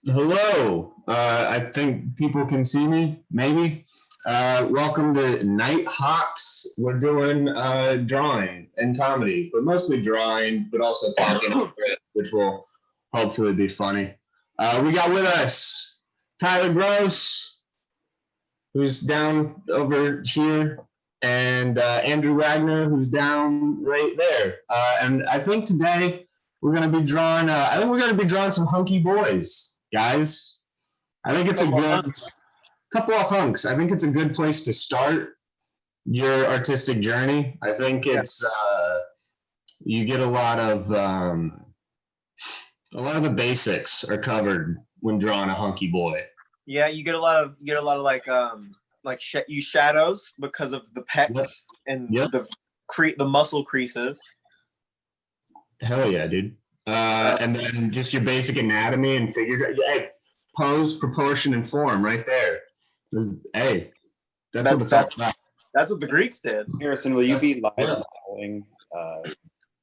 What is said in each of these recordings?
Hello. I think people can see me, maybe. Welcome to Nighthawks. We're doing drawing and comedy, but mostly drawing, but also talking, which will hopefully be funny. We got with us Tyler Gross, who's down over here, and Andrew Wagner, who's down right there. And I think today we're going to be drawing. I think we're going to be drawing some hunky boys, guys. I think it's a good couple of hunks. I think it's a good place to start your artistic journey. I think it's you get a lot of the basics are covered when drawing a hunky boy. Yeah, you get a lot of use shadows because of the pecs and the muscle creases. Hell yeah, dude. And then just your basic anatomy and figure. Hey, pose, proportion, and form right there. Hey, that's what it's all about. That's what the Greeks did. Harrison, will you be live modeling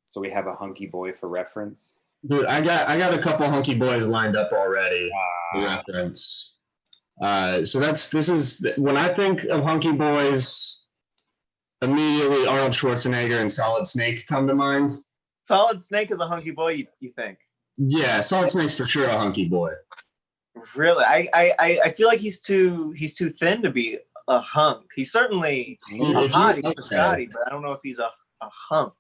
so we have a hunky boy for reference? Dude, I got a couple hunky boys lined up already for reference. So this is when I think of hunky boys, immediately Arnold Schwarzenegger and Solid Snake come to mind. Solid Snake is a hunky boy, you think? Yeah, Solid Snake's for sure a hunky boy. Really? I feel like he's too thin to be a hunk. He's certainly a hottie for Scotty, but I don't know if he's a hunk.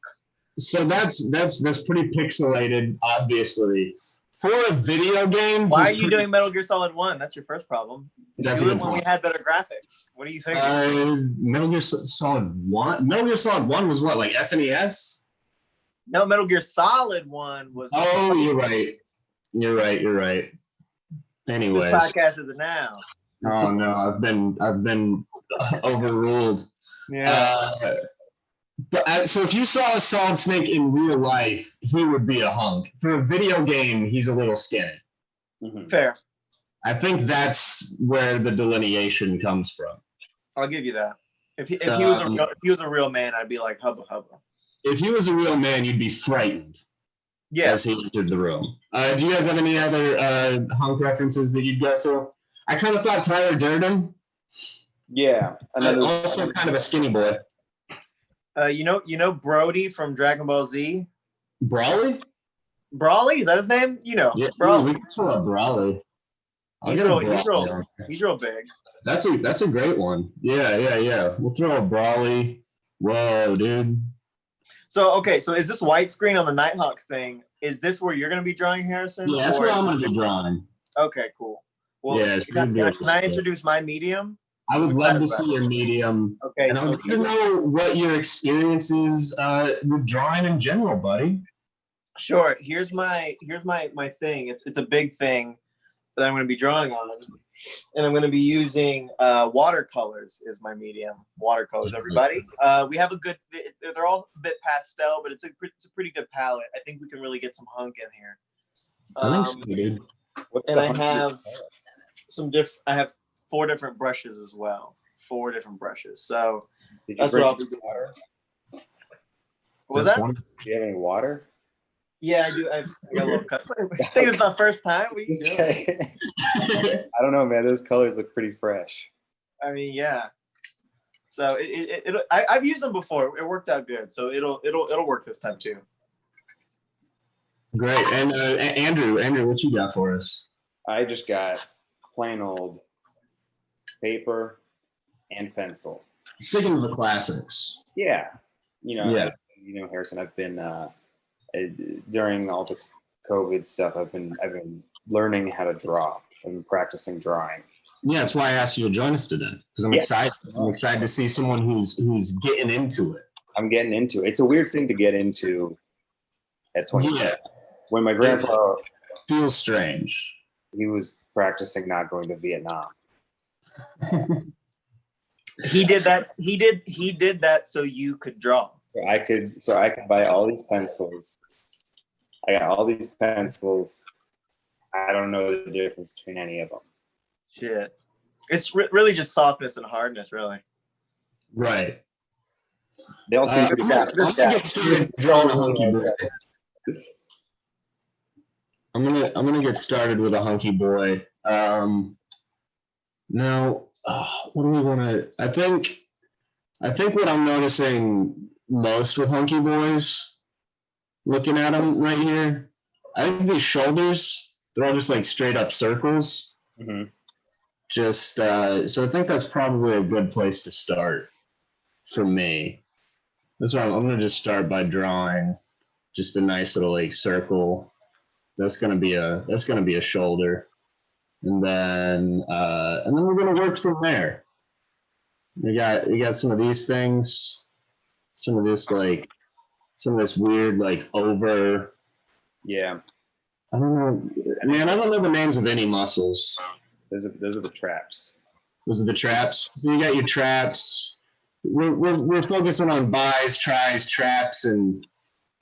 So that's pretty pixelated, obviously. For a video game, why are you doing Metal Gear Solid 1? That's your first problem. That's when we had better graphics. What do you think? Metal Gear Solid 1? Metal Gear Solid 1 was what, like SNES? No, Metal Gear Solid 1 was... Oh, you're right. You're right. Anyways. This podcast is it now. Oh, no, I've been overruled. Yeah. So if you saw a Solid Snake in real life, he would be a hunk. For a video game, he's a little skinny. Mm-hmm. Fair. I think that's where the delineation comes from. I'll give you that. If he was a real man, I'd be like hubba hubba. If he was a real man, you'd be frightened. Yeah. As he entered the room. Do you guys have any other hunk references that you'd go to? I kind of thought Tyler Durden. Yeah. Also kind of a skinny boy. You know Brody from Dragon Ball Z? Brawly? Brawly? Is that his name? You know. Yeah, Brawly. We can call it Brawly. He's real big. That's a great one. Yeah. We'll throw a Brawly. Whoa, dude. So is this widescreen on the Nighthawks thing? Is this where you're going to be drawing, Harrison? Yeah, that's where I'm going to be drawing. Okay, cool. Well, yeah, can I introduce my medium? I would love to see your medium. Okay, and I would like to know what your experience is with drawing in general, buddy. Sure. Here's my thing. It's a big thing that I'm going to be drawing on, and I'm going to be using watercolors is my medium. Watercolors, everybody. We have they're all a bit pastel, but it's a pretty good palette. I think we can really get some hunk in here. I think so, dude. I have 4 different brushes as well. 4 different brushes. So that's what I'll be doing. What was that? Do you have any water? Yeah, I do. I got a little cut. I think it's my first time. What are you doing? I don't know, man. Those colors look pretty fresh. I mean, yeah. So I've used them before. It worked out good. So it'll work this time too. Great. And Andrew, what you got for us? I just got plain old paper and pencil. Sticking to the classics. Yeah. Harrison, I've been during all this COVID stuff, I've been learning how to draw. I've been practicing drawing. Yeah, that's why I asked you to join us today, because I'm excited. I'm excited to see someone who's getting into it. I'm getting into it. It's a weird thing to get into at 27. Yeah. When my grandpa feels strange. He was practicing not going to Vietnam. He did that. He did that so you could draw. I could buy all these pencils. I got all these pencils. I don't know the difference between any of them. Shit. It's really just softness and hardness, really. Right. They all seem pretty bad. I'm gonna get started drawing a hunky boy. I'm gonna get started with a hunky boy. Now, what do we want to? I think what I'm noticing most with hunky boys, looking at them right here, I think these shoulders, they're all just like straight up circles. Mm-hmm. Just so I think that's probably a good place to start for me. That's why I'm gonna just start by drawing just a nice little like circle. That's gonna be a shoulder, and then we're gonna work from there. You got some of these things, some of this weird like over. Yeah. I don't know, man. I don't know the names of any muscles. Those are the traps. Those are the traps. So you got your traps. We're focusing on buys, tries, traps, and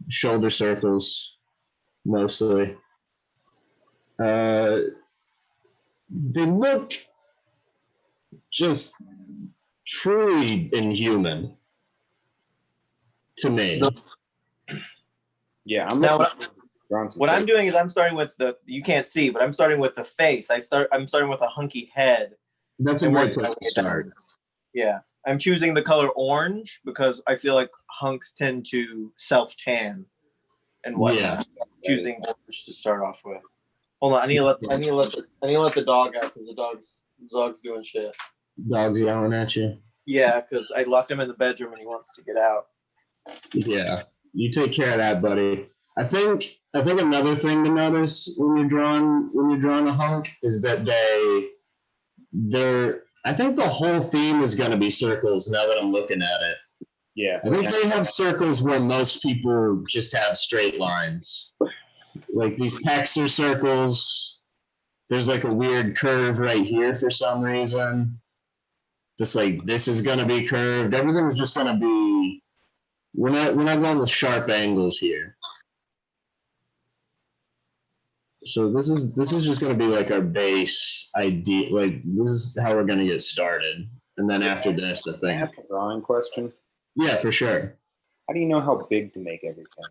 shoulder circles mostly. They look just truly inhuman to me. Yeah, what I'm doing is I'm starting with you can't see, but I'm starting with the face. I'm starting with a hunky head. That's a great place to start. Yeah. I'm choosing the color orange because I feel like hunks tend to self-tan and whatnot. Yeah. Choosing orange to start off with. Hold on, I need to let the dog out because the dog's doing shit. Dog's yelling at you. Yeah, because I locked him in the bedroom and he wants to get out. Yeah, you take care of that, buddy. I think another thing to notice when you're drawing a hunk is that they're. I think the whole theme is going to be circles. Now that I'm looking at it, yeah, I think they have circles where most people just have straight lines. Like these pecs are circles. There's like a weird curve right here for some reason. Just like this is gonna be curved. Everything's just gonna be. We're not going with sharp angles here. So this is just gonna be like our base idea. Like this is how we're gonna get started, and then after this, the thing. Can I ask a drawing question? Yeah, for sure. How do you know how big to make everything?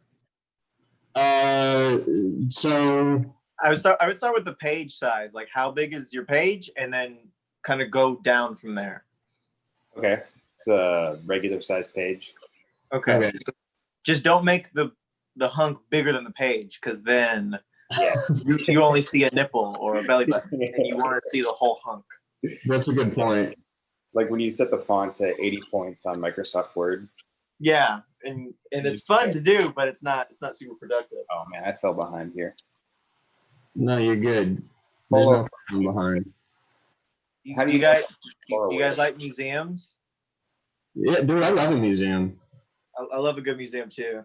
So I would start with the page size. Like, how big is your page, and then kind of go down from there. Okay, it's a regular size page. Okay. So just don't make the hunk bigger than the page, because then you only see a nipple or a belly button, and you want to see the whole hunk. That's a good point. Like when you set the font to 80 points on Microsoft Word. Yeah, and it's fun to do, but it's not super productive. Oh man, I fell behind here. No, you're good. There's no falling behind. How do you guys like museums? Yeah, dude, I love a museum. I love a good museum too.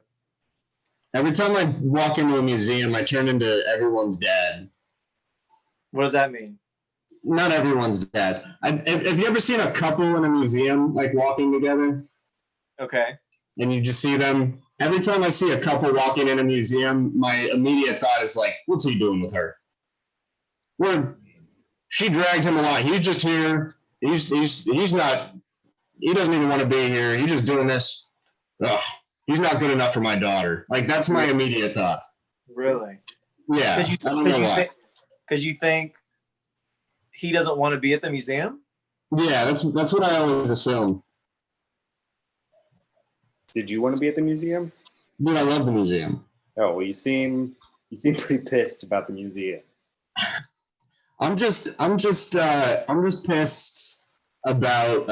Every time I walk into a museum, I turn into everyone's dad. What does that mean? Not everyone's dad. Have you ever seen a couple in a museum like walking together? Okay. And you just see them. Every time I see a couple walking in a museum, my immediate thought is like, what's he doing with her? She dragged him along. He's just here. He's not. He doesn't even want to be here. He's just doing this. Ugh, he's not good enough for my daughter. Like that's my immediate thought. Really? Yeah. Because you think he doesn't want to be at the museum? Yeah, that's what I always assume. Did you want to be at the museum? Dude, I love the museum. Oh well, you seem pretty pissed about the museum. I'm just pissed about.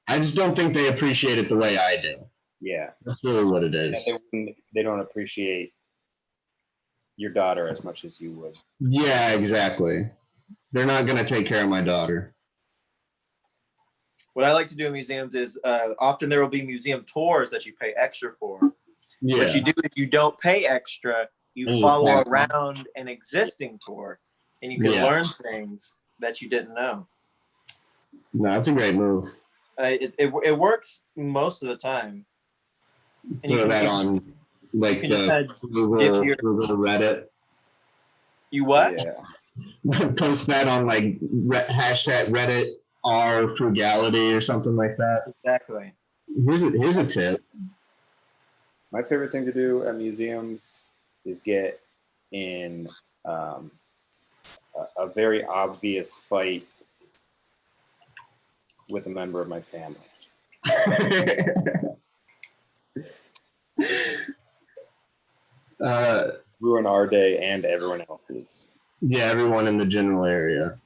I just don't think they appreciate it the way I do. Yeah, that's really what it is. Yeah, they don't appreciate your daughter as much as you would. Yeah, exactly. They're not going to take care of my daughter. What I like to do in museums is often there will be museum tours that you pay extra for. Yeah. What you do is you don't pay extra. You follow around an existing tour, and you can learn things that you didn't know. No, that's a great move. It works most of the time. And throw that on like the Google Reddit. You what? Yeah. Post that on like hashtag Reddit r frugality or something like that. Exactly. Here's a tip. My favorite thing to do at museums is get in a very obvious fight with a member of my family. Ruin our day and everyone else's. Yeah, everyone in the general area.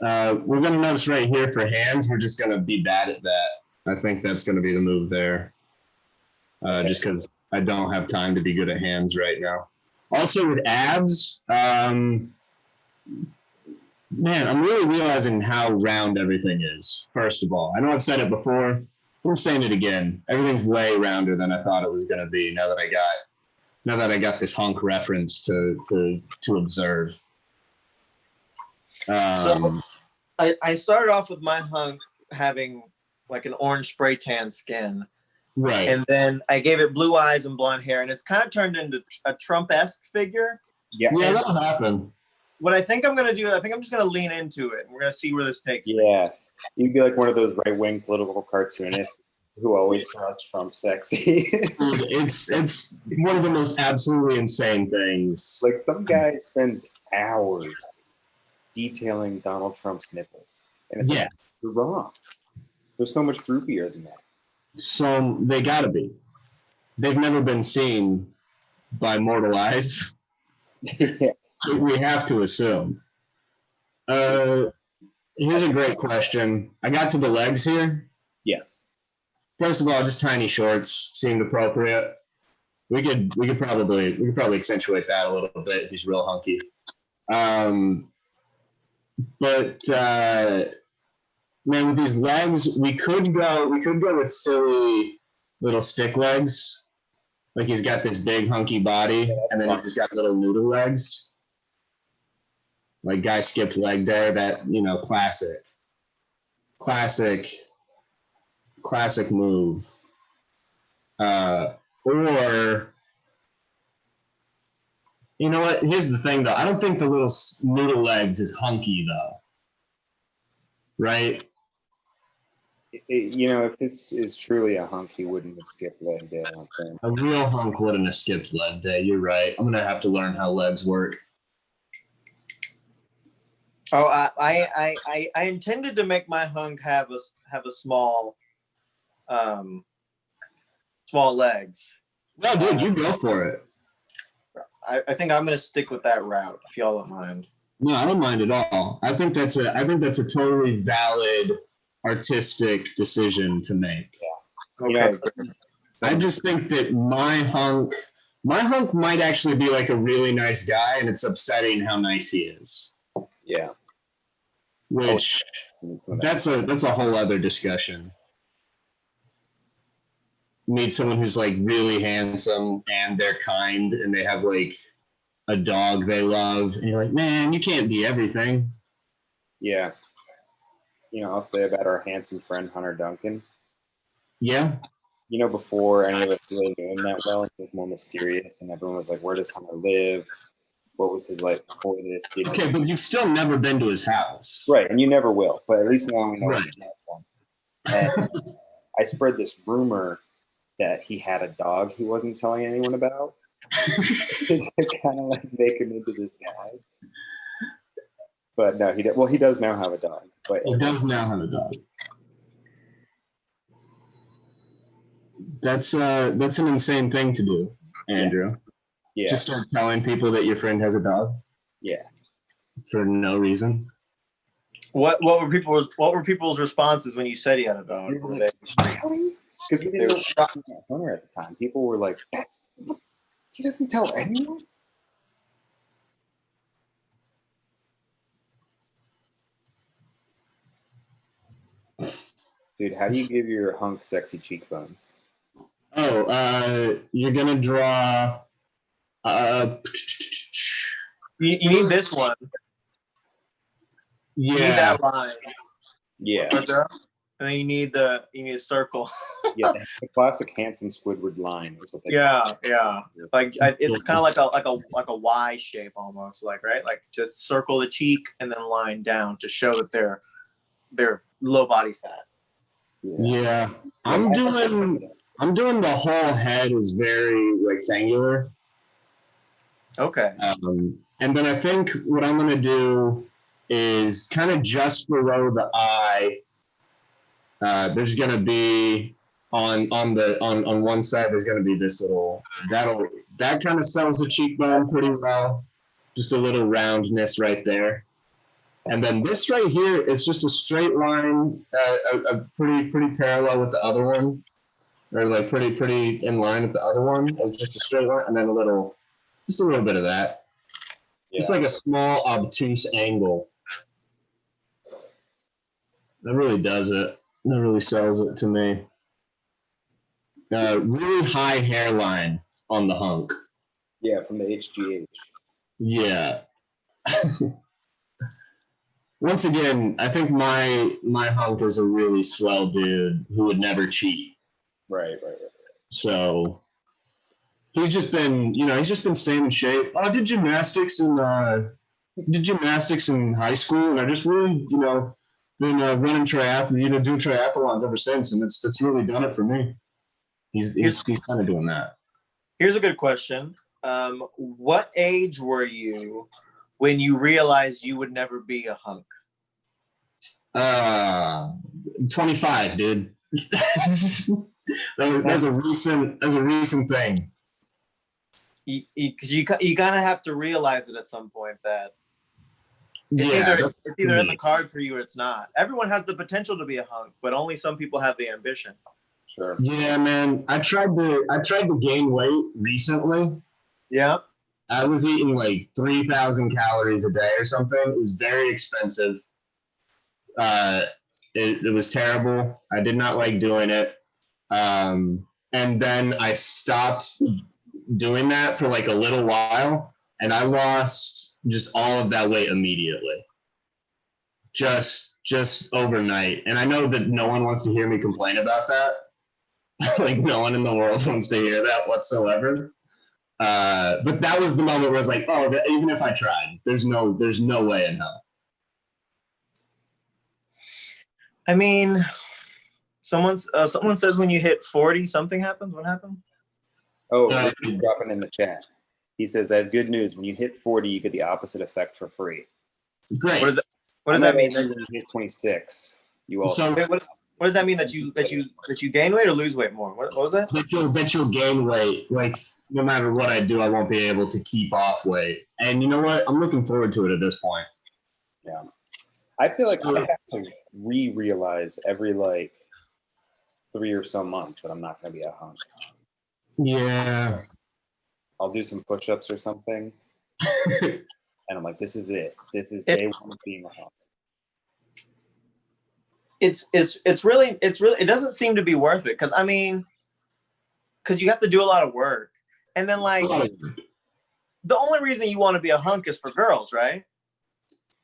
We're going to notice right here for hands, we're just going to be bad at that. I think that's going to be the move there. Just because I don't have time to be good at hands right now. Also with abs, man, I'm really realizing how round everything is, first of all. I know I've said it before. I'm saying it again. Everything's way rounder than I thought it was going to be now that I got this Hunk reference to observe. So I started off with my Hunk having like an orange spray tan skin. Right. And then I gave it blue eyes and blonde hair, and it's kind of turned into a Trump-esque figure. Yeah, that'll happen. What I think I'm going to do, I think I'm just going to lean into it, and we're going to see where this takes me. Yeah. You'd be like one of those right-wing political cartoonists who always draws Trump sexy. Dude, it's one of the most absolutely insane things. Like some guy spends hours detailing Donald Trump's nipples. And it's like, you're wrong. They're so much droopier than that. So they gotta be. They've never been seen by mortal eyes. Yeah. We have to assume. Here's a great question. I got to the legs here. Yeah. First of all, just tiny shorts seemed appropriate. We could probably accentuate that a little bit if he's real hunky. But man, with these legs, we could go with silly little stick legs. Like he's got this big hunky body, and then he's got little noodle legs. Like guy skipped leg day, that, classic move. Or, you know what? Here's the thing, though. I don't think the little noodle legs is hunky, though. Right? If this is truly a hunk, he wouldn't have skipped leg day, I don't think. A real hunk wouldn't have skipped leg day. You're right. I'm going to have to learn how legs work. Oh, I intended to make my hunk have a small legs. No, dude, you go for it. I think I'm gonna stick with that route if y'all don't mind. No, I don't mind at all. I think that's a totally valid artistic decision to make. Yeah. Okay. I just think that my hunk might actually be like a really nice guy, and it's upsetting how nice he is. Yeah. Which that's a whole other discussion. Need someone who's like really handsome and they're kind and they have like a dog they love, and you're like, man, you can't be everything. Yeah. I'll say about our handsome friend Hunter Duncan. Yeah. Before any of us really knew him that well, he was more mysterious, and everyone was like, where does Hunter live? What was his life before this? Okay, but you've still never been to his house. Right, and you never will. But at least now we know right. He has one. And I spread this rumor that he had a dog he wasn't telling anyone about. To kind of like make him into this guy. But no, he does now have a dog. But he does now have a dog. That's an insane thing to do, Andrew. Yeah. Just start telling people that your friend has a dog. Yeah. For no reason. What were people's responses when you said he had a dog? They were like, really? Because we didn't know Hunter at the time. People were like, he doesn't tell anyone? Dude, how do you give your hunk sexy cheekbones? Oh, you're gonna draw. You need this one. Yeah. You need that line. Yeah. And then you need a circle. Yeah, the classic handsome Squidward line is what they yeah. Like it's kind of like a Y shape almost, like, right? Like just circle the cheek and then line down to show that they're low body fat. Yeah. I'm doing the whole head is very rectangular. Okay. And then I think what I'm going to do is kind of just below the eye. There's going to be on one side. There's going to be this little that kind of sells the cheekbone pretty well. Just a little roundness right there. And then this right here is just a straight line, a pretty parallel with the other one, or like pretty in line with the other one. It's just a straight line, and then just a little bit of that. Yeah. It's like a small obtuse angle. That really does it. That really sells it to me. Really high hairline on the hunk. Yeah, from the HGH. Yeah. Once again, I think my hunk is a really swell dude who would never cheat. Right. So he's just been staying in shape. I did gymnastics in high school, and I just really, been running triathlon, doing triathlons ever since, and it's really done it for me. He's kind of doing that. Here's a good question. What age were you when you realized you would never be a hunk? 25, dude. That's a recent thing. Because you kind of have to realize it at some point that it's either in the card for you or it's not. Everyone has the potential to be a hunk, but only some people have the ambition. Sure. Yeah, man. I tried to gain weight recently. Yeah. I was eating like 3,000 calories a day or something. It was very expensive. It was terrible. I did not like doing it. And then I stopped doing that for like a little while, and I lost just all of that weight immediately. Just overnight. And I know that no one wants to hear me complain about that. Like no one in the world wants to hear that whatsoever. But that was the moment where I was like, oh, even if I tried, there's no way in hell. I mean, someone says when you hit 40, something happens. What happened? Oh, he's dropping in the chat. He says, I have good news. When you hit 40, you get the opposite effect for free. Great. What does that mean? When you hit 26, you also. So, what does that mean? That you gain weight or lose weight more? What was that? That you'll gain weight. Like no matter what I do, I won't be able to keep off weight. And you know what? I'm looking forward to it at this point. Yeah. I feel like I have to realize every like 3 or so months that I'm not going to be a hunk. Yeah. I'll do some push-ups or something. And I'm like, this is it. This is day one of being a hunk. It's really it doesn't seem to be worth it because you have to do a lot of work, and then like the only reason you want to be a hunk is for girls, right?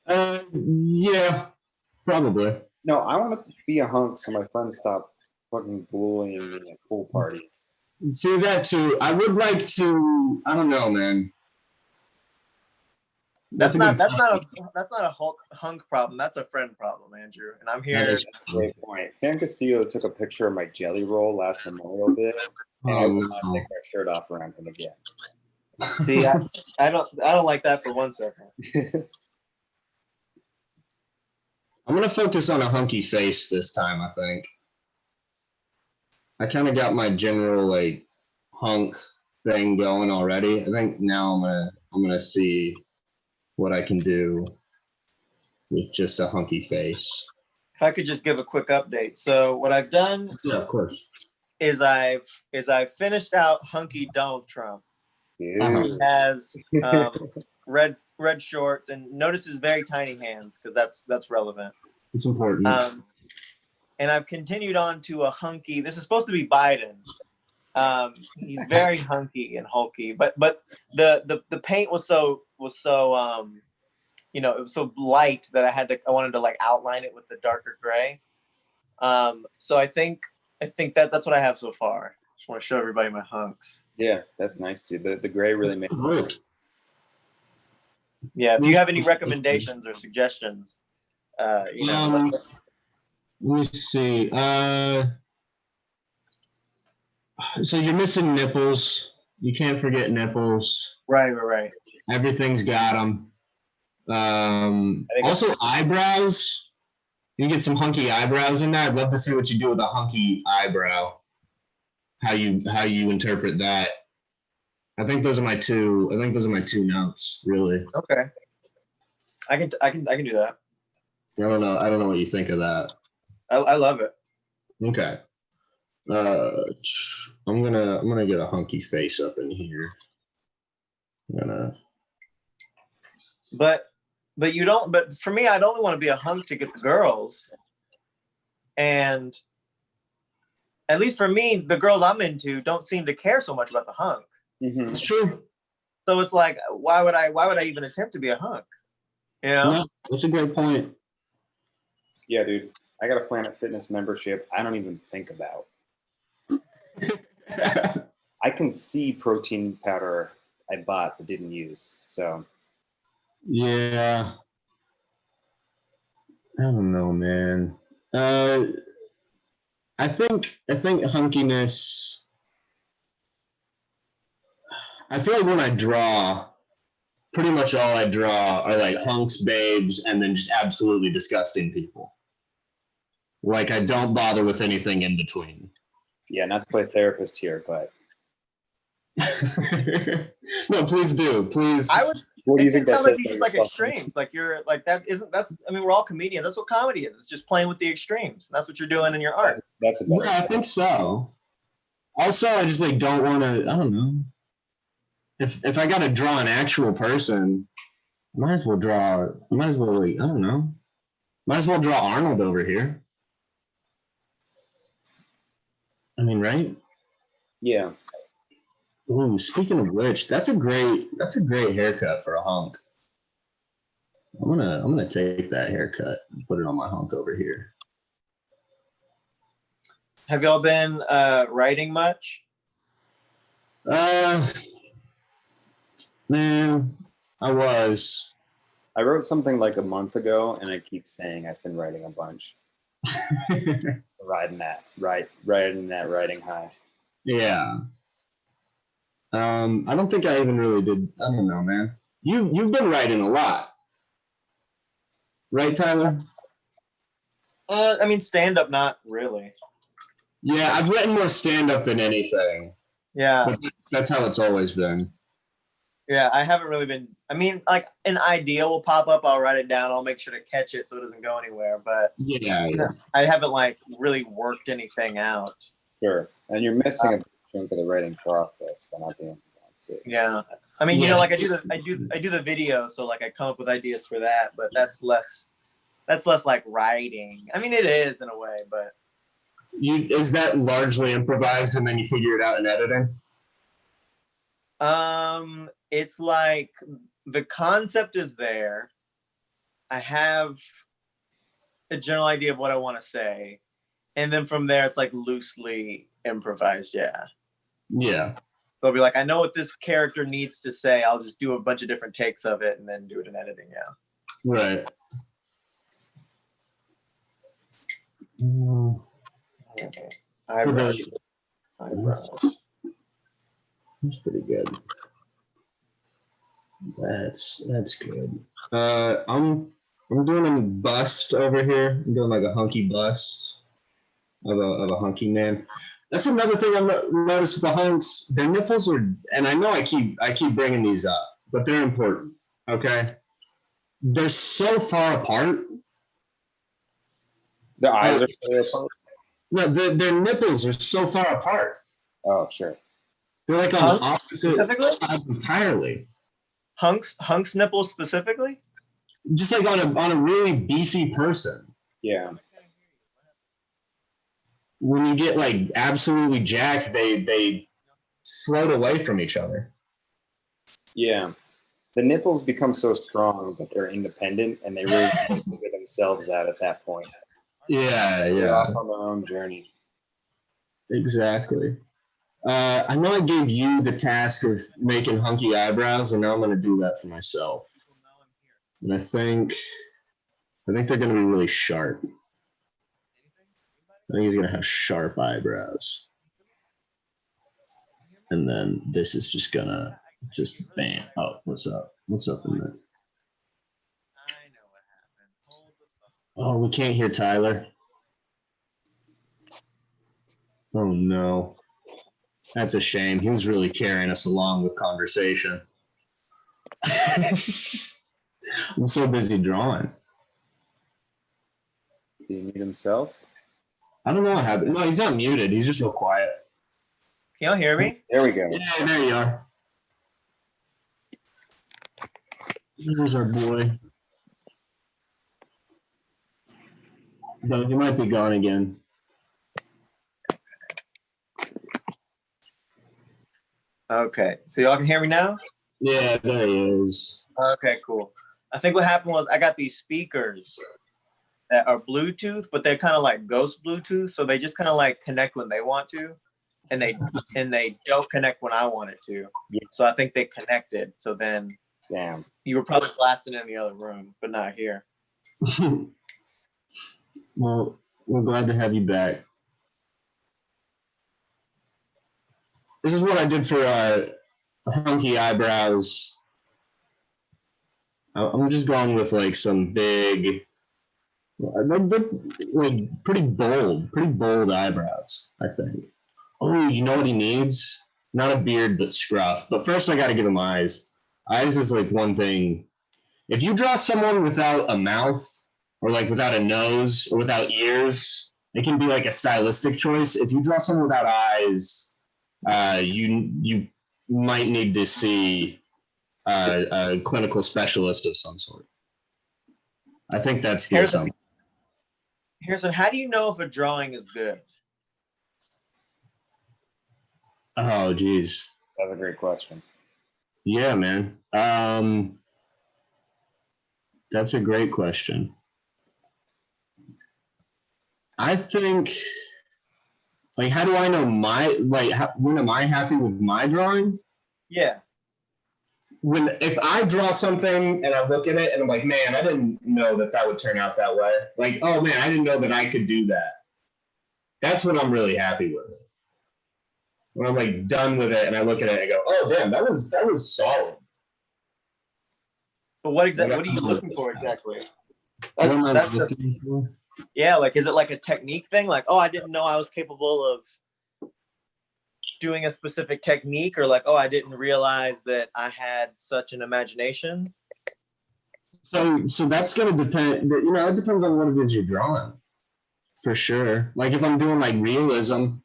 Yeah, probably. No, I want to be a hunk so my friends stop fucking bullying me at pool parties. See that too. I would like to. I don't know, man. That's not a hunk problem. That's a friend problem, Andrew. And I'm here. That is a great point. Sam Castillo took a picture of my jelly roll last Memorial Day, and I will not take my shirt off around him again. See, I don't like that for 1 second. I'm gonna focus on a hunky face this time. I think I kind of got my general like hunk thing going already. I think now I'm gonna see what I can do with just a hunky face. If I could just give a quick update. So what I've done, yeah, of course, is I've finished out hunky Donald Trump. He has red shorts, and notice his very tiny hands because that's relevant. It's important. And I've continued on to a hunky. This is supposed to be Biden. He's very hunky and hulky, but the paint was so it was so light that I wanted to like outline it with the darker gray. So I think that's what I have so far. Just want to show everybody my hunks. Yeah, that's nice too. The gray really makes it. Yeah, if you have any recommendations or suggestions, let me see. So you're missing nipples. You can't forget nipples. Right. Everything's got them. think Also, eyebrows. You get some hunky eyebrows in there. I'd love to see what you do with a hunky eyebrow. How you interpret that. I think those are my two. I think those are my two notes. Really. Okay. I can do that. I don't know. I don't know what you think of that. I love it. Okay. I'm gonna get a hunky face up in here. But you don't. But for me, I'd only want to be a hunk to get the girls. And at least for me, the girls I'm into don't seem to care so much about the hunk. Mm-hmm. It's true. So it's like, why would I even attempt to be a hunk? You know? No, that's a great point. Yeah, dude. I got a Planet Fitness membership I don't even think about. I can see protein powder I bought but didn't use. So Yeah. I don't know, man. I think hunkiness. I feel like when I draw, pretty much all I draw are like hunks, babes, and then just absolutely disgusting people. Like I don't bother with anything in between. yeah, not to play therapist here, but no, please do. Please. what do you think? It sounds that like you just like extremes. Like you're like that isn't that's I mean, we're all comedians. That's what comedy is. It's just playing with the extremes. That's what you're doing in your art. That's a better. Yeah, I think so. Also, I just like don't want to. I don't know. If I got to draw an actual person, I might as well draw. I might as well like I don't know. Might as well draw Arnold over here. I mean, right? Yeah. Ooh, speaking of which, that's a great haircut for a hunk. I'm gonna take that haircut and put it on my hunk over here. Have y'all been writing much? Man, I was. I wrote something like a month ago, and I keep saying I've been writing a bunch. riding that writing high. Yeah. I don't think I even really did. I don't know, man. You've been writing a lot, right, Tyler? I mean, stand up, not really. Yeah, I've written more stand up than anything. Yeah. But that's how it's always been. Yeah, I haven't really been. I mean, like an idea will pop up. I'll write it down. I'll make sure to catch it so it doesn't go anywhere. But yeah. I haven't like really worked anything out. Sure, and you're missing a chunk of the writing process by not being on stage. Yeah, I mean, you know, like I do the video, so like I come up with ideas for that, but that's less like writing. I mean, it is in a way, but Is that largely improvised and then you figure it out in editing? It's like the concept is there. I have a general idea of what I want to say, and then from there it's like loosely improvised. Yeah. Yeah. So I'll be like, I know what this character needs to say. I'll just do a bunch of different takes of it and then do it in editing. Yeah. Right. Eyebrows. That's pretty good. That's good. I'm doing a bust over here. I'm doing like a hunky bust of a hunky man. That's another thing I've noticed with the hunks. Their nipples are, and I know I keep bringing these up, but they're important. Okay, they're so far apart. The eyes are far apart. No, their nipples are so far apart. Oh, sure. They're like on opposite sides entirely. Hunk's nipples specifically? Just like on a really beefy person. Yeah. When you get like absolutely jacked, they float away from each other. Yeah. The nipples become so strong that they're independent and they really figure themselves out at that point. Yeah, They're yeah. off on their own journey. Exactly. I know I gave you the task of making hunky eyebrows, and now I'm going to do that for myself. And I think they're going to be really sharp. I think he's going to have sharp eyebrows. And then this is just going to bam. Oh, what's up? What's up in there? I know what happened. Hold the phone. Oh, we can't hear Tyler. Oh no. That's a shame. He was really carrying us along with conversation. I'm so busy drawing. Did he mute himself? I don't know what happened. No, he's not muted. He's just real quiet. Can y'all hear me? There we go. Yeah, there you are. There's our boy. No, he might be gone again. Okay, so y'all can hear me now? Yeah, there he is. Okay, cool. I think what happened was I got these speakers that are Bluetooth, but they're kind of like ghost Bluetooth, so they just kind of like connect when they want to, and they don't connect when I want it to. Yeah. So I think they connected. So then Damn. you were probably blasting in the other room, but not here. Well, we're glad to have you back. This is what I did for hunky eyebrows. I'm just going with like some big, they're like pretty bold eyebrows, I think. Oh, you know what he needs? Not a beard, but scruff. But first I got to give him eyes. Eyes is like one thing. If you draw someone without a mouth or like without a nose or without ears, it can be like a stylistic choice. If you draw someone without eyes, you might need to see a clinical specialist of some sort. I think that's the assumption. Harrison, how do you know if a drawing is good? Oh, geez. That's a great question. Yeah, man. That's a great question. I think, like, how do I know when am I happy with my drawing? Yeah. If I draw something and I look at it and I'm like, man, I didn't know that would turn out that way. Like, oh man, I didn't know that I could do that. That's when I'm really happy with it. When I'm like done with it and I look at it and I go, oh damn, that was solid. But what are you looking for exactly? For? Yeah, like is it like a technique thing? Like, oh, I didn't know I was capable of doing a specific technique, or like, oh, I didn't realize that I had such an imagination. So that's gonna depend. You know, it depends on what it is you're drawing, for sure. Like if I'm doing like realism,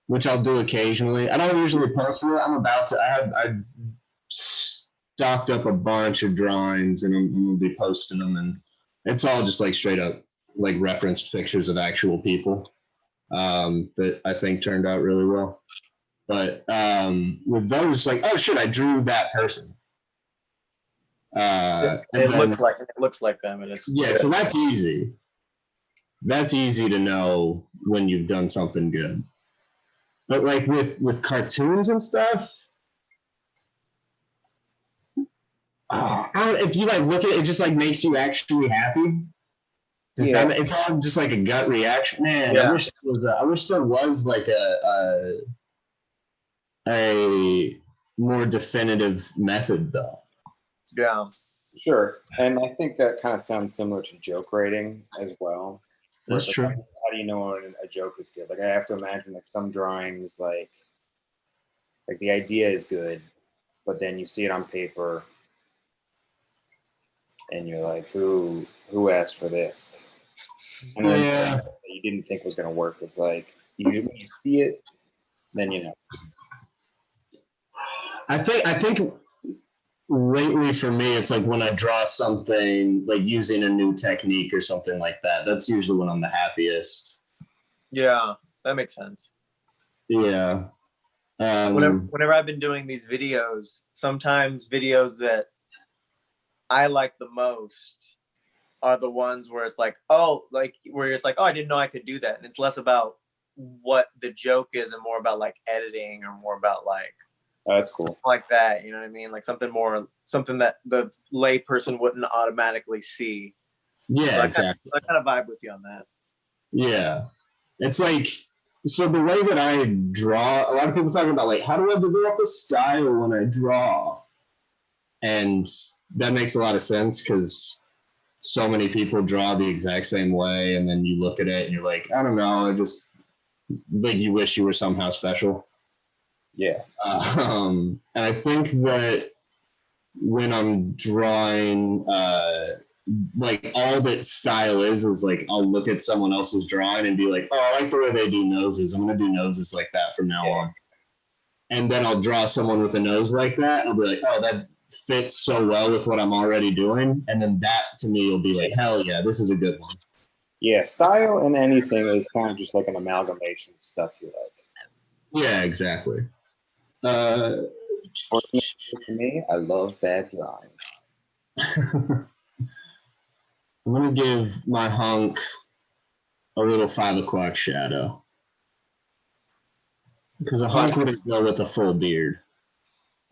which I'll do occasionally. I don't usually post it. I'm about to. I stocked up a bunch of drawings, and I'm gonna be posting them, and it's all just like straight up like referenced pictures of actual people. That I think turned out really well. But with those, like, oh shit, I drew that person. It looks like them, and it's yeah. So that's easy. That's easy to know when you've done something good. But like with cartoons and stuff, if you like look at it, it just like makes you actually happy. It's all just like a gut reaction. Man, yeah. I wish there was like a more definitive method though. Yeah. Sure. And I think that kind of sounds similar to joke writing as well. That's true. Like, how do you know when a joke is good? Like I have to imagine like some drawings like the idea is good, but then you see it on paper and you're like, who asked for this? And then something that you didn't think was going to work was like, when you see it, then you know. I think lately for me, it's like when I draw something like using a new technique or something like that. That's usually when I'm the happiest. Yeah, that makes sense. Yeah. Whenever I've been doing these videos, sometimes videos that I like the most are the ones where it's like, oh, I didn't know I could do that. And it's less about what the joke is and more about like editing or more about like, oh, that's cool. Something like that. You know what I mean? Like something that the lay person wouldn't automatically see. Yeah, so exactly. I kind of vibe with you on that. Yeah. It's like, so the way that I draw, a lot of people talking about like, how do I develop a style when I draw? And that makes a lot of sense because so many people draw the exact same way, and then you look at it and you're like, I don't know, like you wish you were somehow special. Yeah. And I think that when I'm drawing, like all that style is like I'll look at someone else's drawing and be like, oh, I like the way they do noses. I'm gonna do noses like that from now on. And then I'll draw someone with a nose like that, and I'll be like, oh, that fits so well with what I'm already doing. And then that to me will be like, hell yeah, this is a good one. Yeah, style in anything is kind of just like an amalgamation of stuff you like. Yeah, exactly. Fortunately for me, I love bad drawings. I'm gonna give my hunk a little 5 o'clock shadow because a hunk wouldn't go with a full beard.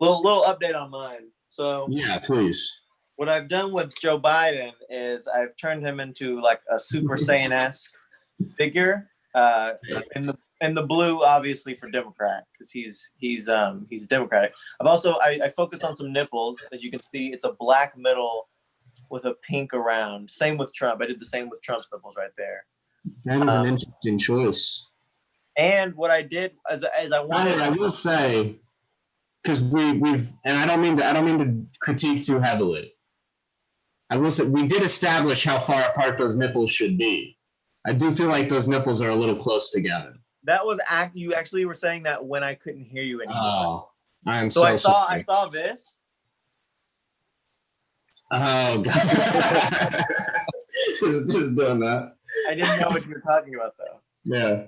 Little update on mine. So yeah, please. What I've done with Joe Biden is I've turned him into like a Super Saiyan-esque figure in the blue, obviously for Democrat because he's Democratic. I focused on some nipples. As you can see, it's a black middle with a pink around. Same with Trump. I did the same with Trump's nipples right there. That is an interesting choice. And what I did as I wanted, I will say, because we've and I don't mean to critique too heavily. I will say we did establish how far apart those nipples should be. I do feel like those nipples are a little close together. That was you actually were saying that when I couldn't hear you anymore. Oh, I'm so sorry. I saw this. Oh god. just doing that. I didn't know what you were talking about though. Yeah.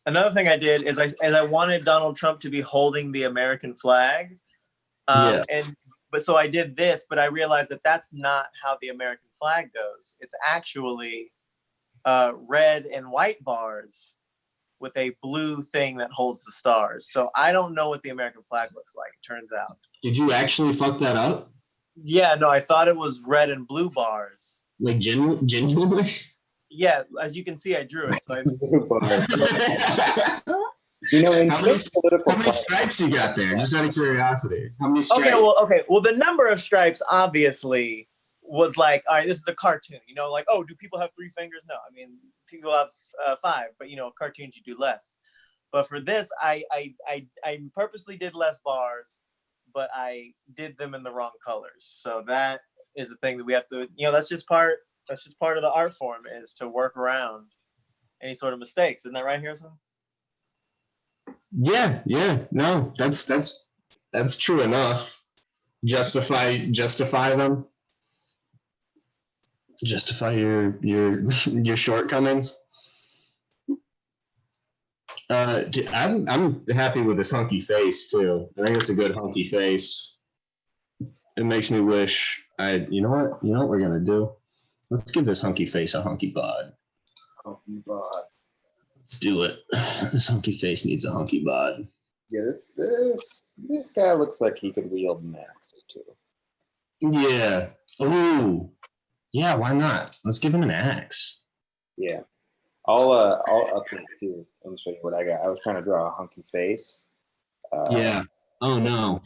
Another thing I did is I wanted Donald Trump to be holding the American flag. So I did this, but I realized that that's not how the American flag goes. It's actually red and white bars with a blue thing that holds the stars. So I don't know what the American flag looks like, it turns out. Did you actually fuck that up? Yeah, no, I thought it was red and blue bars. Like genuinely? Yeah, as you can see, I drew it. So how many stripes you got there? Just out of curiosity. How many stripes? Okay. Well, the number of stripes obviously was like, all right, this is a cartoon. You know, like, oh, do people have 3 fingers? No, I mean, people have 5. But you know, cartoons you do less. But for this, I purposely did less bars, but I did them in the wrong colors. So that is a thing that we have to. You know, that's just part of the art form is to work around any sort of mistakes. Isn't that right, Harrison? Yeah. No, that's true enough. Justify them. Justify your shortcomings. I'm happy with this hunky face too. I think it's a good hunky face. It makes me wish you know what we're gonna do? Let's give this hunky face a hunky bod. Hunky bod. Let's do it. This hunky face needs a hunky bod. Yeah, this guy looks like he could wield an axe or two. Yeah. Ooh. Yeah, why not? Let's give him an axe. Yeah. I'll update too and show you what I got. I was trying to draw a hunky face. Yeah. Oh no.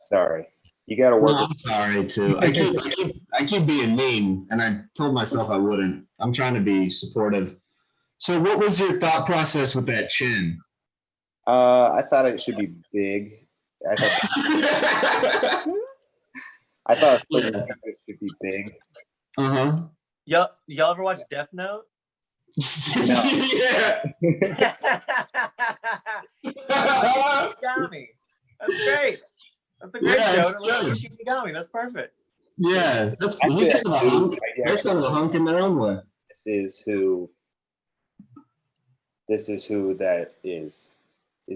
Sorry. You got to work. No, I'm sorry too. I keep being mean, and I told myself I wouldn't. I'm trying to be supportive. So, what was your thought process with that chin? I thought it should be big. I thought it should be big. Y'all ever watch Death Note? Yeah. Shinigami. That's great. That's a great show. It looks like Shinigami. That's perfect. Yeah, he's kind of a hunk. They're kind of a hunk in their own way. This is who that is. I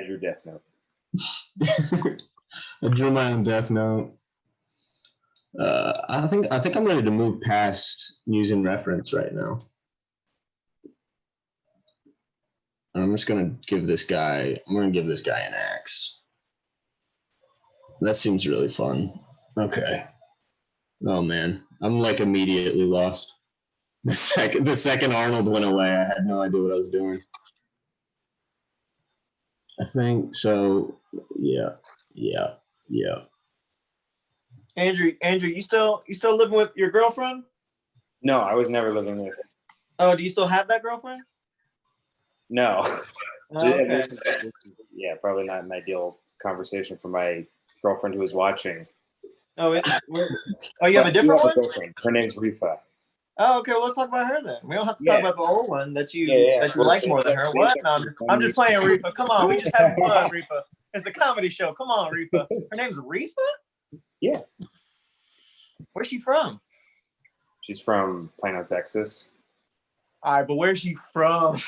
drew Death Note. I drew my own Death Note. I think I'm ready to move past using reference right now. I'm gonna give this guy an axe. That seems really fun. Okay. Oh man, I'm like immediately lost. The second Arnold went away, I had no idea what I was doing. I think so. Yeah. Yeah. Yeah. Andrew, you still living with your girlfriend? No, I was never living with. Oh, do you still have that girlfriend? No. Oh, Yeah, okay. yeah, probably not an ideal conversation for my girlfriend who is watching. Oh, you have a But different one? girlfriend. Her name's Rifa. Oh, okay. Well, let's talk about her then. We don't have to talk about the old one that you Well, like more than her. What? No, I'm just playing, Rifa. Come on, we just having fun, Rifa. It's a comedy show. Come on, Rifa. Her name's Rifa? Yeah. Where's she from? She's from Plano, Texas. All right, but where's she from?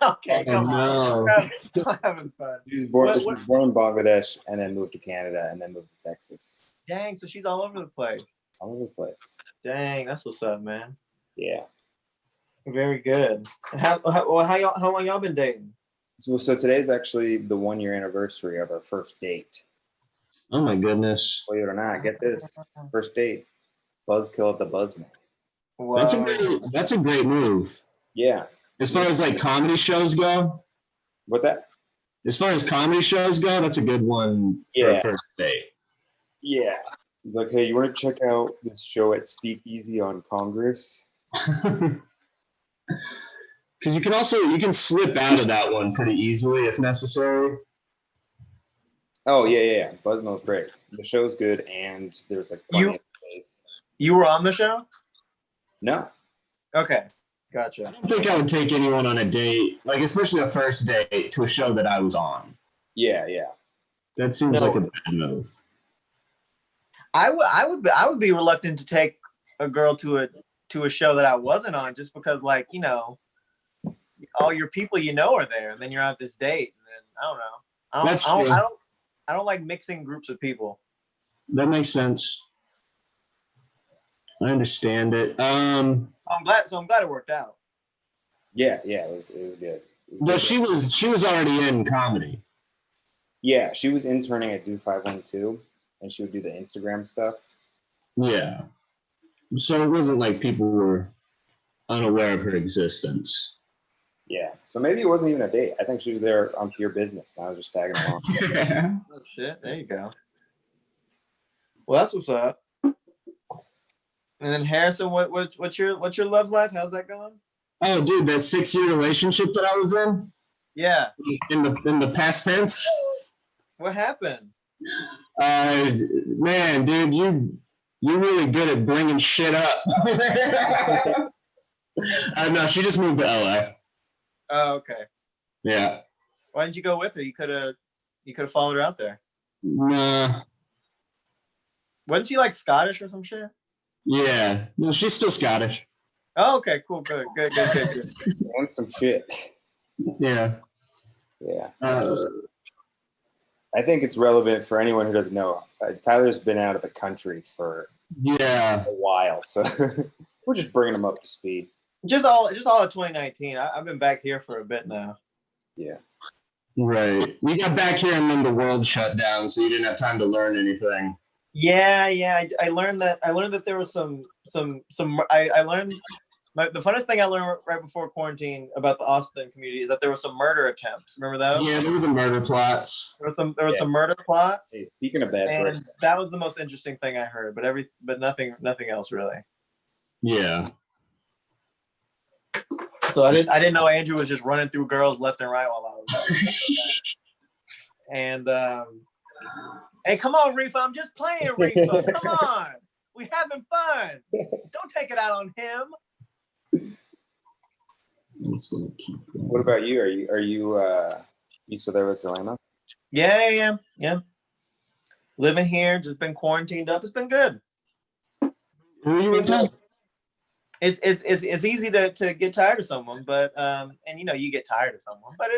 Okay, come on. Still having fun. She was born in Bangladesh and then moved to Canada and then moved to Texas. Dang, so she's all over the place. All over the place. Dang, that's what's up, man. Yeah. Very good. How long y'all been dating? So today's actually the 1 year anniversary of our first date. Oh my goodness. Believe it or not, get this. First date. Buzzkill at the Buzzman. Wow. That's a great move. Yeah. As far as like comedy shows go. What's that? As far as comedy shows go, that's a good one for a first date. Yeah. Like, hey, you want to check out this show at Speakeasy on Congress? Because you can slip out of that one pretty easily if necessary. Oh yeah. Buzzmill's great. The show's good, and there's like plenty of space. You were on the show? No. Okay, gotcha. I don't think I would take anyone on a date, like especially a first date, to a show that I was on. Yeah. That seems like a bad move. I would be reluctant to take a girl to a show that I wasn't on, just because, like, you know, all your people are there, and then you're at this date, and then I don't know. I don't like mixing groups of people. That makes sense. I understand it. I'm glad it worked out. Yeah, it was good. But she was already in comedy. Yeah, she was interning at Do 512, and she would do the Instagram stuff. Yeah. So it wasn't like people were unaware of her existence. Yeah. So maybe it wasn't even a date. I think she was there on pure business, and I was just tagging along. Yeah. Oh shit! There you go. Well, that's what's up. And then Harrison, what's your love life? How's that going? Oh, dude, that 6-year relationship that I was in. Yeah. In the past tense. What happened? Man, dude, you're really good at bringing shit up. No, she just moved to LA. Oh, okay. Yeah. Why didn't you go with her? You could have followed her out there. Nah. Wasn't she like Scottish or some shit? Yeah. No, she's still Scottish. Oh, okay, cool, good. And some shit. Yeah. Yeah. I think it's relevant for anyone who doesn't know. Tyler's been out of the country for a while, so we're just bringing him up to speed. Just all of 2019. I've been back here for a bit now. Yeah. Right. You got back here and then the world shut down, so you didn't have time to learn anything. Yeah. I learned that there was some. I learned. The funnest thing I learned right before quarantine about the Austin community is that there were some murder attempts. Remember those? Yeah, there were the murder plots. There was some murder plots. Hey, speaking of bad, and that was the most interesting thing I heard. But nothing else really. Yeah. So I didn't know Andrew was just running through girls left and right while I was. And hey, come on, Reefa! I'm just playing, Reefa. Come on, we having fun. Don't take it out on him. What about you? Are you still there with Selena? Yeah. Living here, just been quarantined up. It's been good. Who are you with now? It's easy to get tired of someone, but and you get tired of someone, but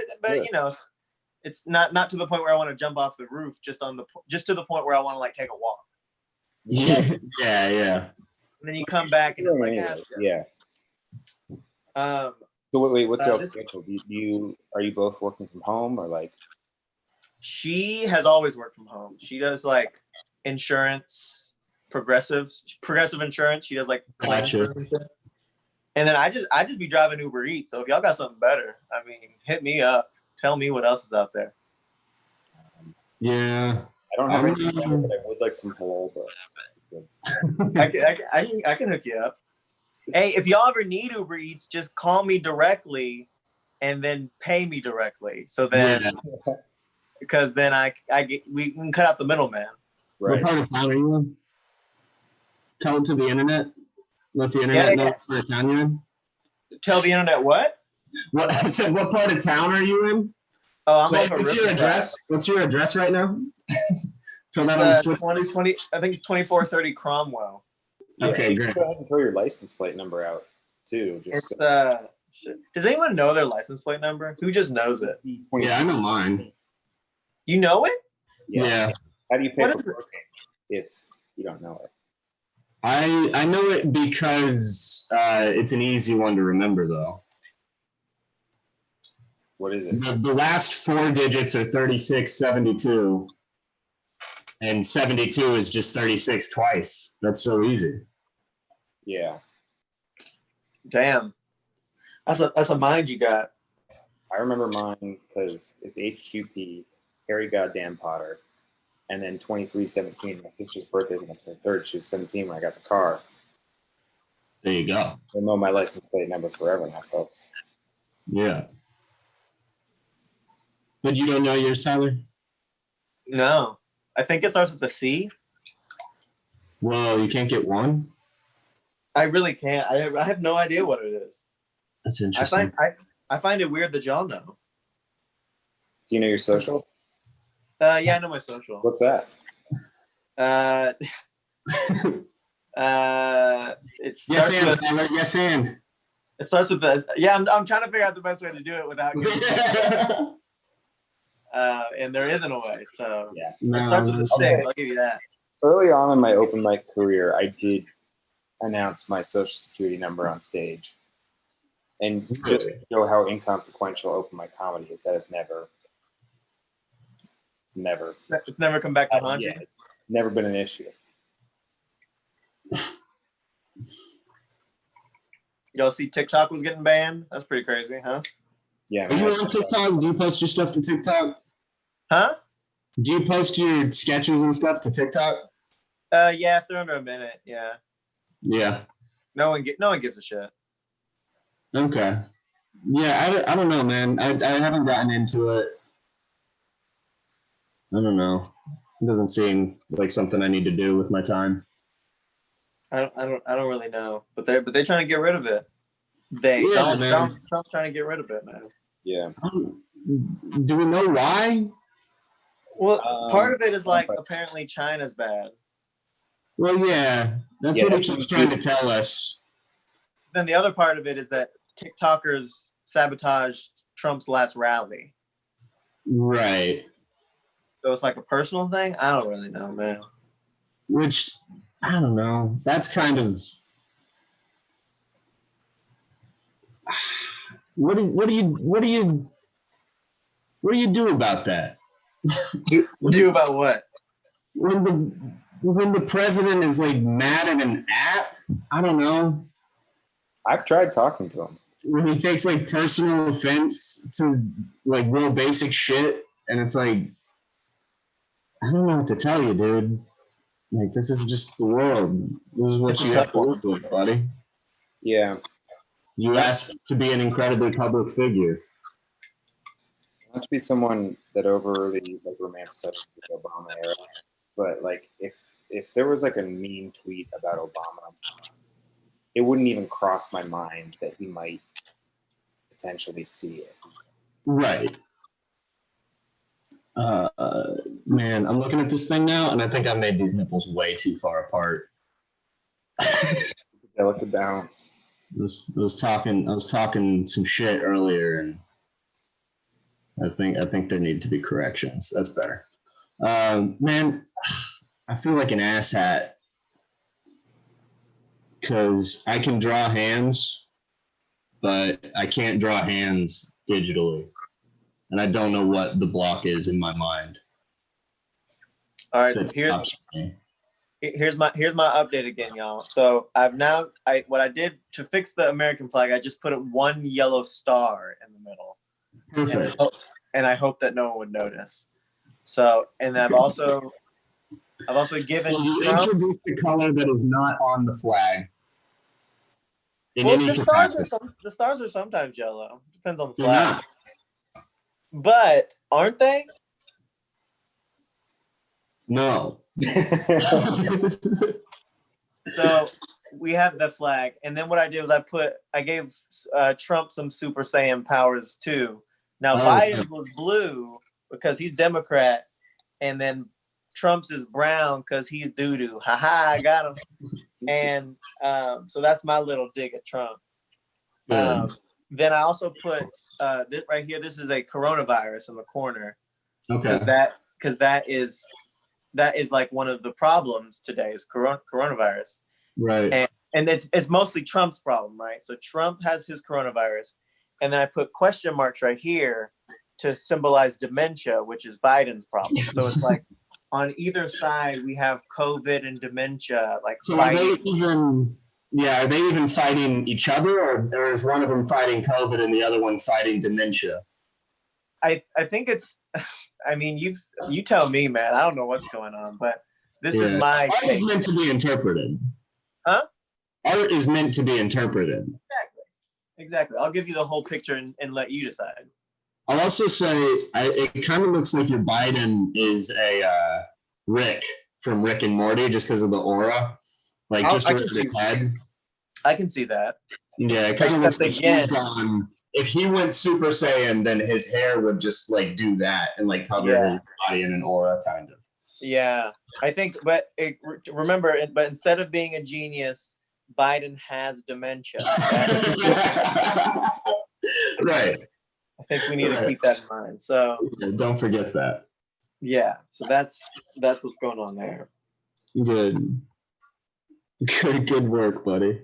it's not to the point where I want to jump off the roof, just to the point where I want to like take a walk. Yeah. And then you come back and it's like, yeah. So wait, what's your schedule? Are you both working from home or like? She has always worked from home. She does like insurance, progressive insurance. She does like gotcha. And then I just be driving Uber Eats. So if y'all got something better, I mean, hit me up. Tell me what else is out there. Yeah. don't have any, but I would like some halal books. I can hook you up. Hey, if y'all ever need Uber Eats, just call me directly, and then pay me directly. So then, because then we can cut out the middleman. Right. What part of town are you in? Tell it to the internet. Let the internet know what part of town you're in. Tell the internet what? What I said? What part of town are you in? Oh, I'm So over what's your address? What's your address right now? Tell that on 2020. I think it's 2430 Cromwell. Okay, great. Go ahead and throw your license plate number out too. Just does anyone know their license plate number? Who just knows it? Yeah, I know mine. You know it? Yeah. How do you pay What for is it? parking if you don't know it? I know it because it's an easy one to remember, though. What is it? The last 4 digits are 3672, and 72 is just 36 twice. That's so easy. Yeah. Damn. That's a mind you got. I remember mine because it's HQP, Harry Goddamn Potter, and then 2317. My sister's birthday is on the 23rd. She was 17 when I got the car. There you go. I'll know my license plate number forever now, folks. Yeah. But you don't know yours, Tyler? No. I think it starts with a C. Well, you can't get one? I really can't. I have no idea what it is. That's interesting. I find it weird that y'all know. Do you know your social? Yeah, I know my social. What's that? It starts Yes, and with Tyler. Yes, and. it starts with the yeah. I'm trying to figure out the best way to do it without getting and there isn't a way. So Yeah. it starts with a 6. I'll give you that. Early on in my open mic career, I did announce my social security number on stage. And just to show how inconsequential open mic comedy is, that has never. It's never come back to haunt you. It's never been an issue. Y'all see TikTok was getting banned? That's pretty crazy, huh? Yeah. Are you on TikTok? Do you post your stuff to TikTok? Huh? Do you post your sketches and stuff to TikTok? Yeah, if they're under a minute, yeah. Yeah. No one gives a shit. Okay. Yeah, I don't know, man. I haven't gotten into it. I don't know. It doesn't seem like something I need to do with my time. I don't really know, but they're trying to get rid of it. Trump's trying to get rid of it, man. Yeah. Do we know why? Well, part of it is like apparently China's bad. Well, yeah, that's what he keeps trying to tell us. Then the other part of it is that TikTokers sabotaged Trump's last rally. Right. So it's like a personal thing. I don't really know, man. Which I don't know. That's kind of what do you do about that? Do about what? When the president is like mad at an app, I don't know. I've tried talking to him. When he takes like personal offense to like real basic shit, and it's like, I don't know what to tell you, dude. Like, this is just the world. This is what you have to live with, buddy. Yeah. You asked to be an incredibly public figure. Not to be someone that overly like romanticizes the Obama era, but like if there was like a mean tweet about Obama, it wouldn't even cross my mind that he might potentially see it. Right. Man, I'm looking at this thing now, and I think I made these nipples way too far apart. Delicate balance. I was talking some shit earlier, and I think there need to be corrections. That's better. Man, I feel like an asshat because I can draw hands, but I can't draw hands digitally. And I don't know what the block is in my mind. All right, so here's my update again, y'all. So what I did to fix the American flag, I just put one yellow star in the middle. Perfect. And I hope that no one would notice. So, and I've also I've also given You Trump. introduce the color that is not on the flag. In Well, any the stars are sometimes yellow. Depends on the They're flag. not. But aren't they? No. So we have the flag, and then what I did was I gave Trump some Super Saiyan powers too. Now Biden's was blue because he's Democrat, and then Trump's is brown because he's doo-doo. Haha, I got him. And so that's my little dig at Trump. Then I also put this right here. This is a coronavirus in the corner. Okay. Because that is like one of the problems today is coronavirus. Right. And it's mostly Trump's problem, right? So Trump has his coronavirus, and then I put question marks right here to symbolize dementia, which is Biden's problem. So it's like on either side we have COVID and dementia, like so fighting. Are they even fighting each other, or is one of them fighting COVID and the other one fighting dementia? I think it's. I mean, you tell me, man. I don't know what's going on, but this is my. Art is meant to be interpreted. Huh? Art is meant to be interpreted. Exactly. I'll give you the whole picture and let you decide. I'll also say it kind of looks like your Biden is a Rick from Rick and Morty, just because of the aura, like just around his head. I can see that. Yeah, it kind of looks like he's gone. If he went Super Saiyan, then his hair would just like do that and like cover his body in an aura, kind of. Yeah, I think, but remember, but instead of being a genius, Biden has dementia. Right. I think we need to keep that in mind. So don't forget that. Yeah, so that's what's going on there. Good work, buddy.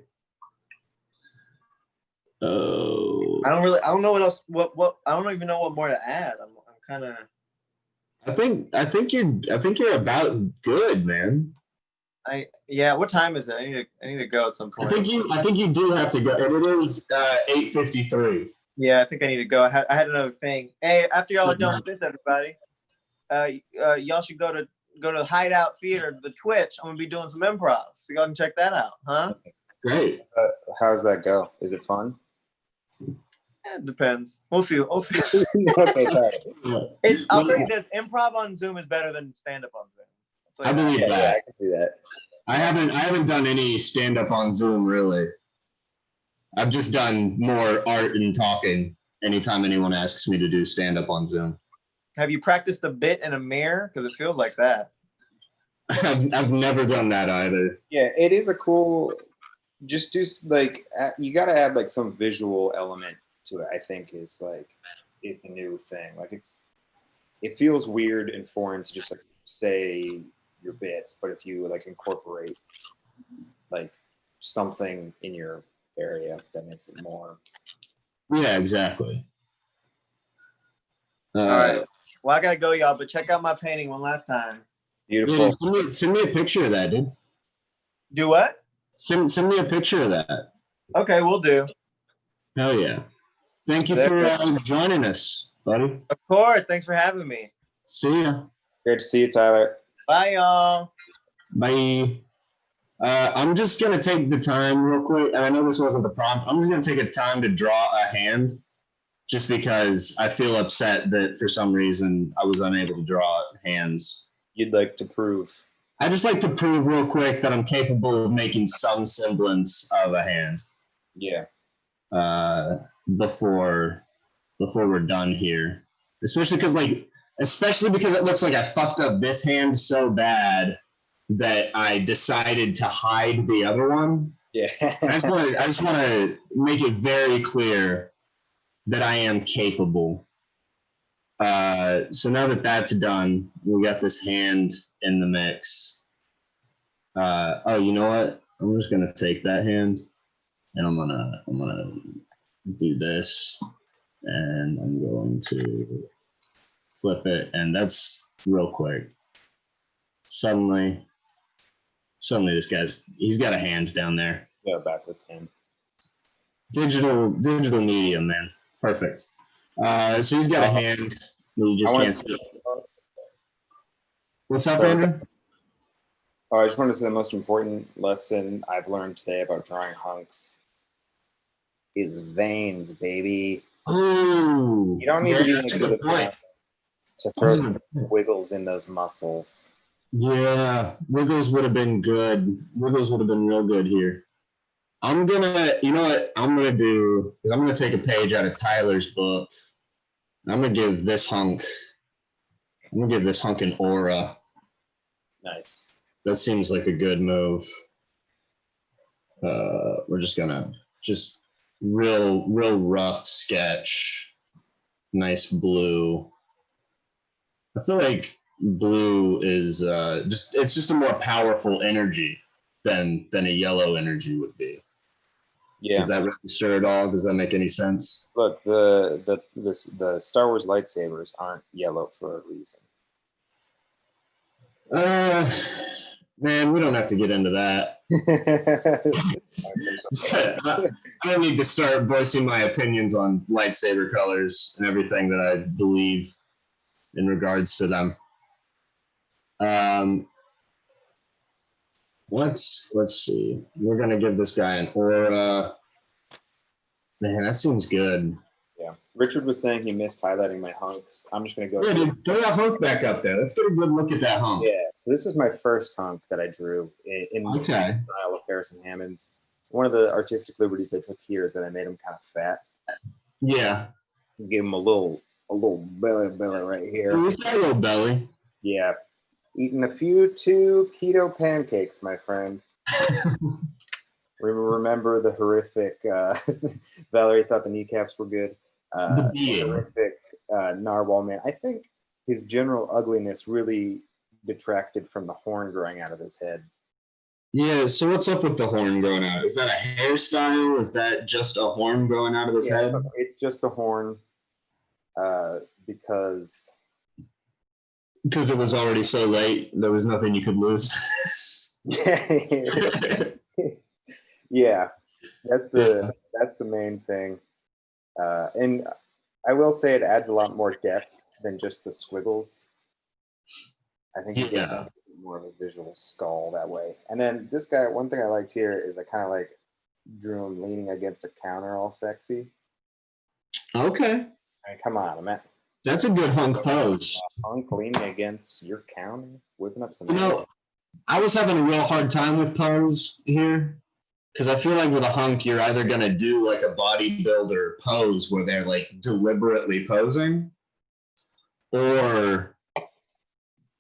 Oh. I don't know what else. What I don't even know what more to add. I'm kind of. I think you're about good, man. What time is it? I need to go at some point. I think you do have to go. And it is 8:53. Yeah, I think I need to go. I had another thing. Hey, after y'all are done with this, everybody, y'all should go to the Hideout Theater, the Twitch. I'm gonna be doing some improv, so y'all can check that out, huh? Great. How's that go? Is it fun? It depends. We'll see. Okay, I'll tell you this: improv on Zoom is better than stand-up on Zoom. I believe that. Yeah, I can see that. I haven't done any stand-up on Zoom really. I've just done more art and talking anytime anyone asks me to do stand-up on Zoom. Have you practiced a bit in a mirror? Because it feels like that. I've never done that either. Yeah, it is a cool. Just do like you got to add like some visual element to it. I think is the new thing. Like it feels weird and foreign to just like say your bits, but if you like incorporate like something in your area, that makes it more. Yeah, exactly. All right. Well, I gotta go, y'all. But check out my painting one last time. Beautiful. Yeah, send me a picture of that, dude. Do what? Send me a picture of that. Okay, we'll do. Hell yeah. Thank you for joining us, buddy. Of course. Thanks for having me. See ya. Great to see you, Tyler. Bye, y'all. Bye. I'm just going to take the time real quick, and I know this wasn't the prompt. I'm just going to take a time to draw a hand just because I feel upset that for some reason I was unable to draw hands. You'd like to prove? I just like to prove real quick that I'm capable of making some semblance of a hand. Yeah. Before we're done here, especially because it looks like I fucked up this hand so bad that I decided to hide the other one. Yeah. I just want to make it very clear that I am capable. So now that that's done, we got this hand in the mix. You know what? I'm just gonna take that hand, and I'm gonna do this, and I'm going to flip it, and that's real quick. Suddenly he's got a hand down there. Yeah, backwards hand. Digital medium, man. Perfect. So he's got a hand. You just can't see it. What's up, Andrew? Oh, I just want to say the most important lesson I've learned today about drawing hunks is veins, baby. Oh, You don't need to be that that's a good good at point. to throw That's a some good point. wiggles in those muscles. Yeah, Wiggles would have been good. Wiggles would have been real good here. I'm gonna, you know what I'm gonna do is I'm gonna take a page out of Tyler's book. I'm gonna give this hunk. I'm gonna give this hunk an aura. Nice. That seems like a good move. We're just gonna just real rough sketch. Nice blue. I feel like blue is just it's just a more powerful energy than a yellow energy would be. Yeah. Does that register at all? Does that make any sense? Look, the Star Wars lightsabers aren't yellow for a reason. Man, we don't have to get into that. I don't need to start voicing my opinions on lightsaber colors and everything that I believe in regards to them. Let's see. We're gonna give this guy an aura. Man, that seems good. Yeah. Richard was saying he missed highlighting my hunks. I'm just gonna go. Yeah, dude, throw that hunk back up there. Let's get a good look at that hunk. Yeah. So this is my first hunk that I drew in the Okay. style of Harrison Hammond's. One of the artistic liberties I took here is that I made him kind of fat. Yeah. Give him a little belly right here. He's got a little belly. Yeah. Eating a few two keto pancakes, my friend. Remember the horrific Valerie thought the kneecaps were good. The being. Horrific narwhal man. I think his general ugliness really detracted from the horn growing out of his head. Yeah, so what's up with the horn growing out? Is that a hairstyle? Is that just a horn growing out of his head? It's just a horn because it was already so late, there was nothing you could lose. Yeah, that's the main thing. And I will say it adds a lot more depth than just the squiggles. I think you get more of a visual skull that way. And then this guy, one thing I liked here is I kind of like drew him leaning against a counter all sexy. Okay. I mean, come on, man. That's a good hunk pose. Hunk leaning against your counter, whipping up some. You know, I was having a real hard time with pose here because I feel like with a hunk, you're either going to do like a bodybuilder pose where they're like deliberately posing, or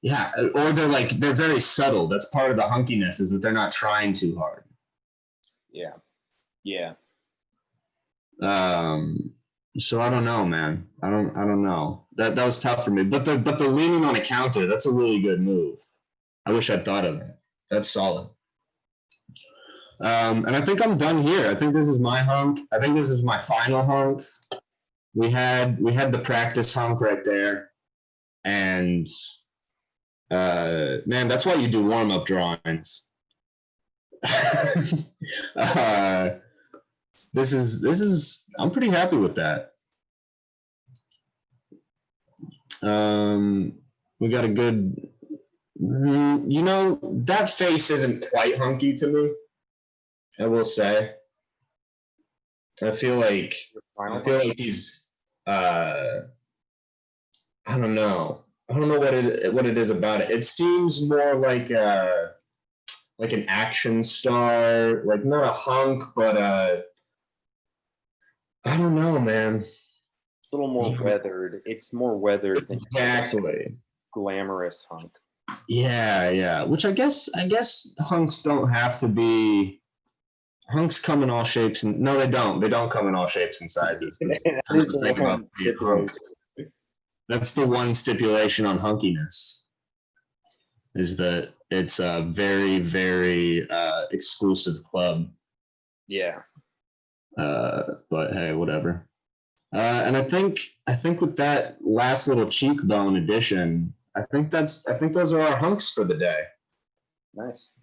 they're very subtle. That's part of the hunkiness, is that they're not trying too hard. Yeah. Yeah. So I don't know, man. I don't know. That was tough for me. But the leaning on a counter, that's a really good move. I wish I'd thought of that. That's solid. And I think I'm done here. I think this is my hunk. I think this is my final hunk. We had the practice hunk right there. And man, that's why you do warm-up drawings. This is I'm pretty happy with that. We got a good, that face isn't quite hunky to me, I will say. I feel like he's I don't know what it is about it. It seems more like an action star, like not a hunk, but I don't know, man. It's a little more weathered. It's more weathered than exactly glamorous hunk. Yeah. Which I guess hunks don't have to be. Hunks come in all shapes and no, they don't. They don't come in all shapes and sizes. That's the one stipulation on hunkiness, is that it's a very, very exclusive club. Yeah. But hey, whatever. And I think with that last little cheekbone addition, I think those are our hunks for the day. Nice.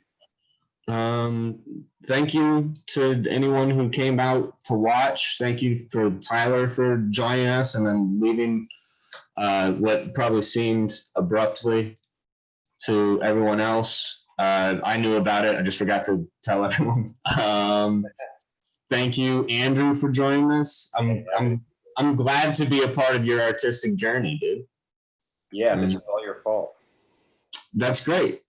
Thank you to anyone who came out to watch. Thank you for Tyler for joining us and then leaving what probably seemed abruptly to everyone else. I knew about it. I just forgot to tell everyone. Thank you, Andrew, for joining us. I'm glad to be a part of your artistic journey, dude. Yeah, this is all your fault. That's great.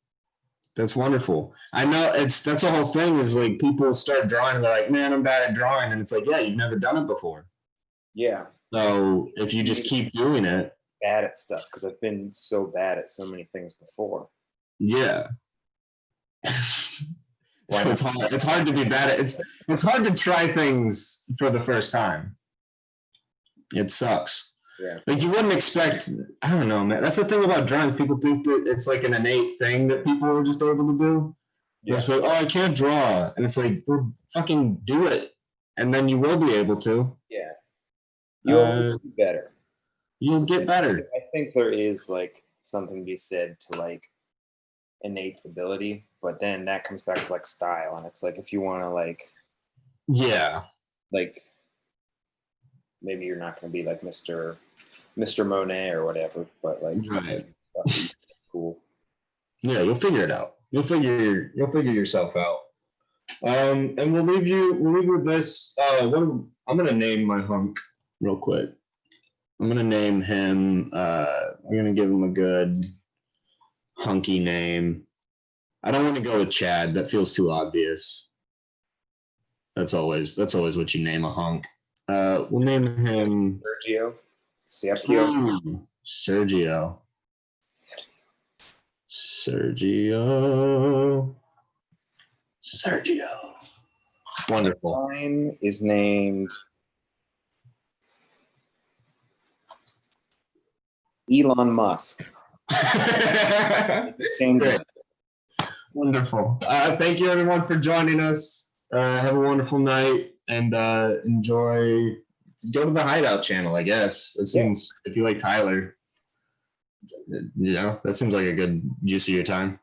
That's wonderful. I know that's the whole thing is like people start drawing, they're like, man, I'm bad at drawing. And it's like, yeah, you've never done it before. Yeah. So if you just keep doing it. Bad at stuff because I've been so bad at so many things before. Yeah. So it's hard. It's hard to be bad at it's hard to try things for the first time. It sucks. Yeah. Like you wouldn't expect, I don't know, man. That's the thing about drawing. People think that it's like an innate thing that people are just able to do. Yeah. It's like, oh, I can't draw. And it's like, well, fucking do it. And then you will be able to. Yeah. You'll do better. You'll get better. I think there is like something to be said to like innate ability, but then that comes back to like style. And it's like if you want to like, yeah, like maybe you're not going to be like Mr. Monet or whatever, but like right. Cool. Yeah, you'll figure it out. You'll figure yourself out. And we'll leave you with this. I'm gonna name my hunk real quick. I'm gonna name him. I'm gonna give him a good hunky name. I don't want to go with Chad. That feels too obvious. That's always what you name a hunk. We'll name him Sergio. Sergio. Wonderful. Mine is named Elon Musk. Great. Wonderful. Thank you everyone for joining us. Have a wonderful night and enjoy. Go to the Hideout channel, I guess. It seems if you like Tyler, that seems like a good use of your time.